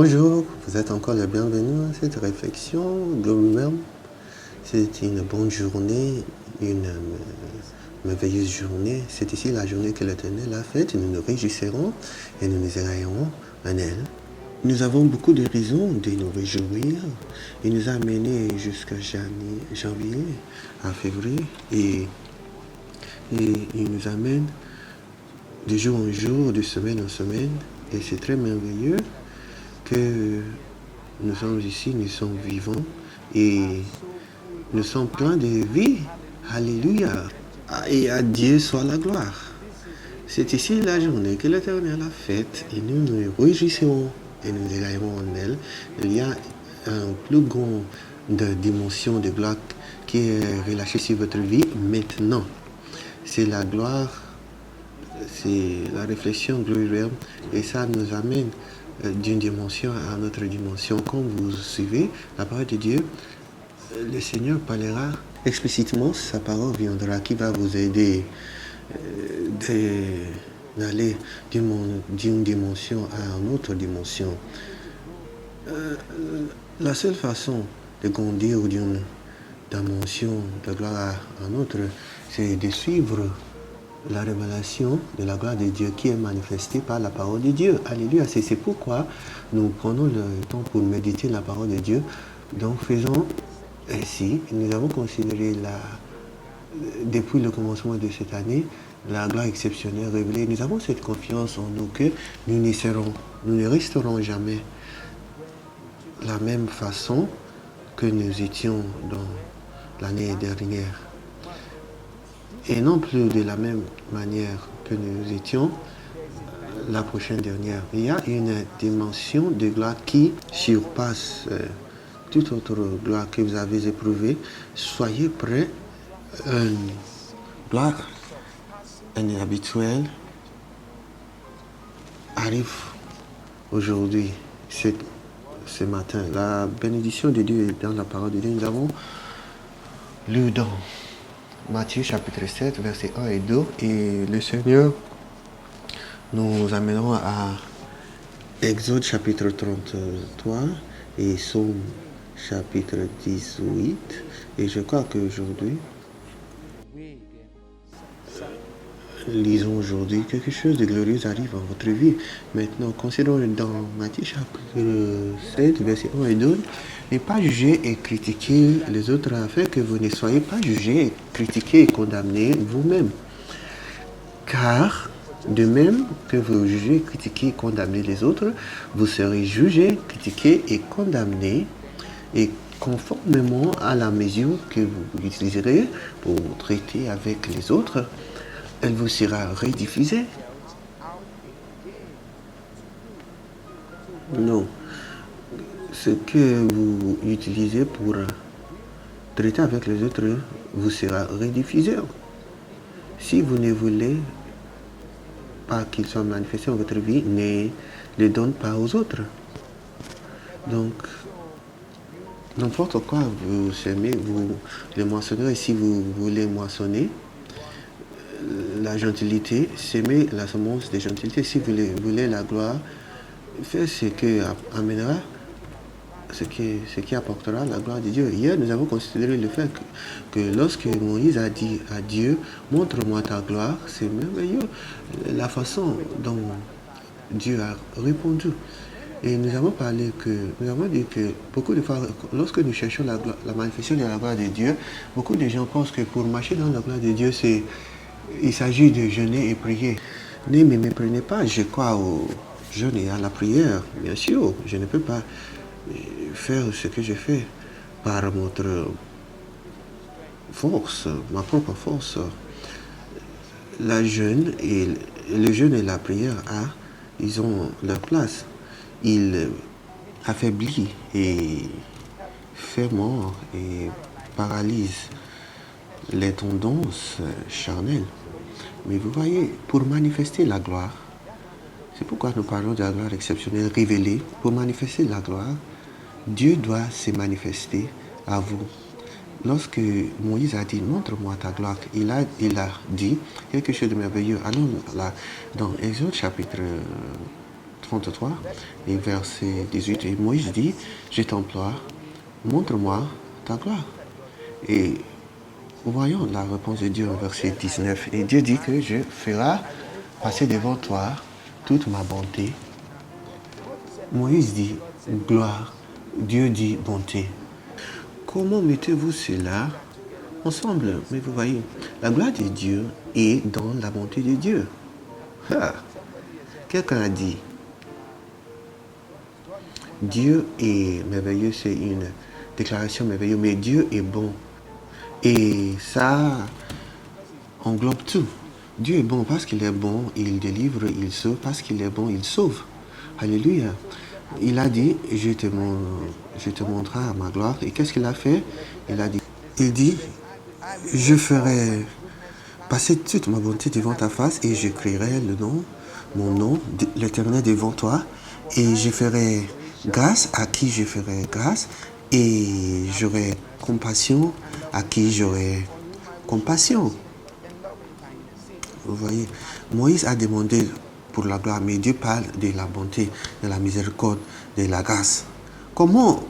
Bonjour, vous êtes encore les bienvenus à cette réflexion. Glory Realm. C'est une bonne journée, une merveilleuse journée. C'est ici la journée que l'Éternel a faite. Nous nous réjouirons et nous nous égaillerons en elle. Nous avons beaucoup de raisons de nous réjouir. Il nous a amenés jusqu'à janvier, à février, et il nous amène de jour en jour, de semaine en semaine, et c'est très merveilleux que nous sommes ici, nous sommes vivants et nous sommes pleins de vie. Alléluia. Et à Dieu soit la gloire. C'est ici la journée que l'Éternel a faite et nous nous réjouissons et nous égaillerons en elle. Il y a un plus grand de dimension de gloire qui est relâchée sur votre vie maintenant. C'est la gloire, c'est la réflexion glorieuse et ça nous amène d'une dimension à une autre dimension. Quand vous suivez la parole de Dieu, le Seigneur parlera explicitement, sa parole viendra qui va vous aider d'aller d'une dimension à une autre dimension. La seule façon de grandir d'une dimension de gloire à une autre, c'est de suivre la révélation de la gloire de Dieu qui est manifestée par la parole de Dieu. Alléluia. C'est pourquoi nous prenons le temps pour méditer la parole de Dieu. Donc faisons ainsi. Nous avons considéré depuis le commencement de cette année la gloire exceptionnelle révélée. Nous avons cette confiance en nous que nous ne resterons jamais la même façon que nous étions dans l'année dernière. Et non plus de la même manière que nous étions la prochaine dernière. Il y a une dimension de gloire qui surpasse toute autre gloire que vous avez éprouvée. Soyez prêts. Une gloire inhabituelle arrive aujourd'hui, ce matin. La bénédiction de Dieu est dans la parole de Dieu. Nous avons lu dans Matthieu chapitre 7, versets 1 et 2, et le Seigneur nous amènera à Exode chapitre 33 et Psaume chapitre 18, et je crois qu'aujourd'hui, lisons aujourd'hui quelque chose de glorieux arrive dans votre vie. Maintenant, considérons dans Matthieu chapitre 7, versets 1 et 2, ne pas juger et critiquer les autres afin que vous ne soyez pas jugés, critiqués et condamnés vous-même. Car, de même que vous jugez, critiquez et condamnez les autres, vous serez jugés, critiqués et condamnés, et conformément à la mesure que vous utiliserez pour traiter avec les autres, elle vous sera rediffusée. Non. Ce que vous utilisez pour traiter avec les autres vous sera rediffusé. Si vous ne voulez pas qu'ils soient manifestés dans votre vie, ne les donne pas aux autres. Donc, n'importe quoi vous semez, vous les moissonnerez. Si vous voulez moissonner la gentilité, semez la semence de gentilité. Si vous voulez la gloire, faites ce qui amènera, ce qui apportera la gloire de Dieu. Hier, nous avons considéré le fait que lorsque Moïse a dit à Dieu, montre-moi ta gloire, c'est merveilleux la façon dont Dieu a répondu. Et nous avons dit que beaucoup de fois, lorsque nous cherchons la manifestation de la gloire de Dieu, beaucoup de gens pensent que pour marcher dans la gloire de Dieu, il s'agit de jeûner et prier. Ne me méprenez pas, je crois au jeûne et à la prière. Bien sûr, je ne peux pas faire ce que je fais par notre force, ma propre force. Le jeûne et la prière, ils ont leur place. Ils affaiblissent et fait mort et paralysent les tendances charnelles. Mais vous voyez, pour manifester la gloire, c'est pourquoi nous parlons de la gloire exceptionnelle révélée. Pour manifester la gloire, Dieu doit se manifester à vous. Lorsque Moïse a dit, montre-moi ta gloire, il a dit quelque chose de merveilleux. Allons là, dans Exode chapitre 33 et verset 18. Et Moïse dit, je t'emploie, montre-moi ta gloire. Et voyons la réponse de Dieu au verset 19. Et Dieu dit que je ferai passer devant toi toute ma bonté. Moïse dit gloire, Dieu dit bonté. Comment mettez-vous cela ensemble? Mais vous voyez, la gloire de Dieu est dans la bonté de Dieu. Ah. Quelqu'un a dit, Dieu est merveilleux, c'est une déclaration merveilleuse, mais Dieu est bon. Et ça englobe tout. Dieu est bon parce qu'il est bon, il délivre, il sauve, parce qu'il est bon, il sauve. Alléluia. Il a dit, je te montrerai ma gloire. Et qu'est-ce qu'il a fait? Il dit, je ferai passer toute ma bonté devant ta face et je crierai mon nom, l'Éternel devant toi. Et je ferai grâce à qui je ferai grâce. Et j'aurai compassion à qui j'aurai compassion. Vous voyez, Moïse a demandé pour la gloire, mais Dieu parle de la bonté, de la miséricorde, de la grâce. Comment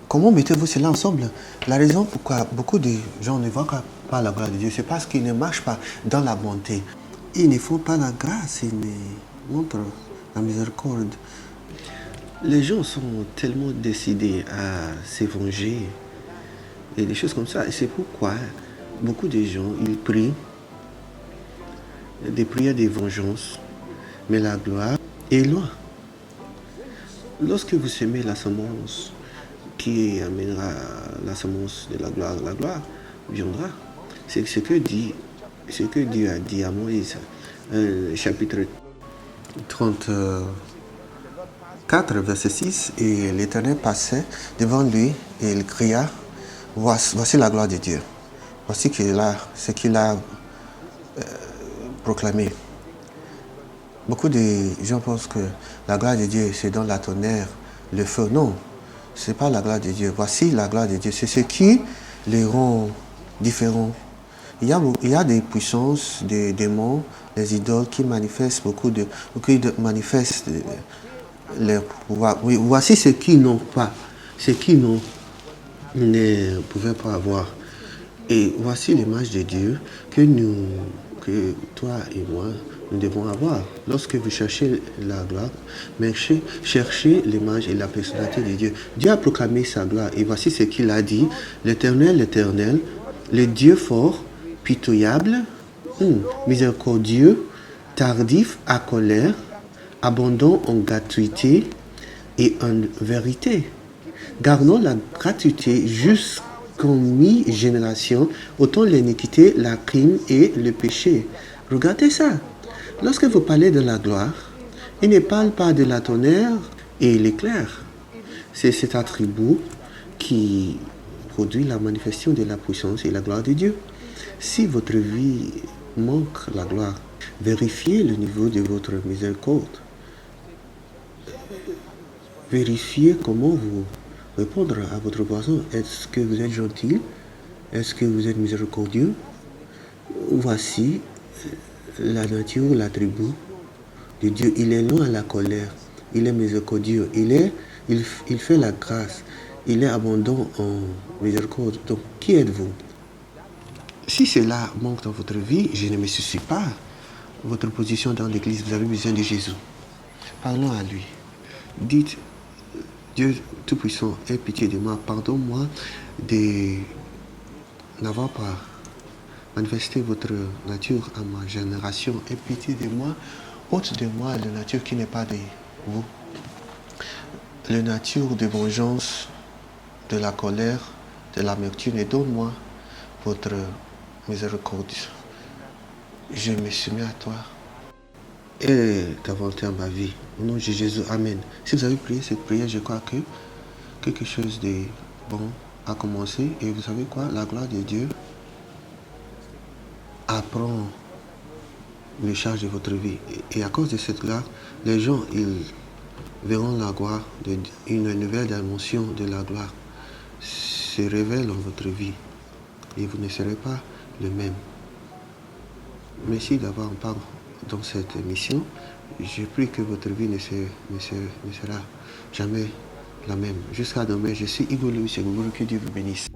mettez-vous cela ensemble? La raison pourquoi beaucoup de gens ne voient pas la gloire de Dieu, c'est parce qu'ils ne marchent pas dans la bonté. Ils ne font pas la grâce, ils ne montrent la miséricorde. Les gens sont tellement décidés à se venger et des choses comme ça. Et c'est pourquoi beaucoup de gens, ils prient des prières de vengeance, mais la gloire est loin. Lorsque vous semez la semence qui amènera la semence de la gloire viendra. C'est ce que Dieu a dit à Moïse, chapitre 34, verset 6, et l'Éternel passait devant lui et il cria, voici la gloire de Dieu. Voici ce qu'il a proclamé. Beaucoup de gens pensent que la gloire de Dieu, c'est dans la tonnerre, le feu. Non, ce n'est pas la gloire de Dieu. Voici la gloire de Dieu. C'est ce qui les rend différents. Il y a des puissances, des démons, des idoles qui manifestent manifestent leur pouvoir. Oui, voici ce qu'ils n'ont pas, ce qu'ils ne pouvaient pas avoir. Et voici l'image de Dieu que toi et moi, nous devons avoir. Lorsque vous cherchez la gloire, mais cherchez l'image et la personnalité de Dieu. Dieu a proclamé sa gloire. Et voici ce qu'il a dit. L'Éternel, le Dieu fort, pitoyable, miséricordieux, tardif à colère, abondant en gratuité et en vérité. Gardons la gratuité jusqu'en mi-génération, autant l'iniquité, la crime et le péché. Regardez ça. Lorsque vous parlez de la gloire, il ne parle pas de la tonnerre et l'éclair. C'est cet attribut qui produit la manifestation de la puissance et la gloire de Dieu. Si votre vie manque la gloire, vérifiez le niveau de votre miséricorde. Vérifiez comment vous répondre à votre voisin. Est-ce que vous êtes gentil? Est-ce que vous êtes miséricordieux? Voici la nature, l'attribut de Dieu. Il est loin à la colère. Il est miséricordieux. Il fait la grâce. Il est abondant en miséricorde. Donc, qui êtes-vous? Si cela manque dans votre vie, je ne me soucie pas. Votre position dans l'église, vous avez besoin de Jésus. Parlons à lui. Dites, Dieu Tout-Puissant, aie pitié de moi. Pardonne-moi de n'avoir pas manifesté votre nature à ma génération. Aie pitié de moi. Ôte de moi la nature qui n'est pas de vous. La nature de vengeance, de la colère, de l'amertume. Et donne-moi votre miséricorde. Je me soumets à toi. Et ta volonté en ma vie. Au nom de Jésus, Amen. Si vous avez prié cette prière, je crois que quelque chose de bon a commencé. Et vous savez quoi? La gloire de Dieu apprend les charges de votre vie. Et à cause de cette gloire, les gens, ils verront la gloire, une nouvelle dimension de la gloire se révèle dans votre vie. Et vous ne serez pas le même. Merci d'avoir en part dans cette émission. Je prie que votre vie ne sera jamais la même. Jusqu'à demain, je suis Igor Louis, que Dieu vous bénisse.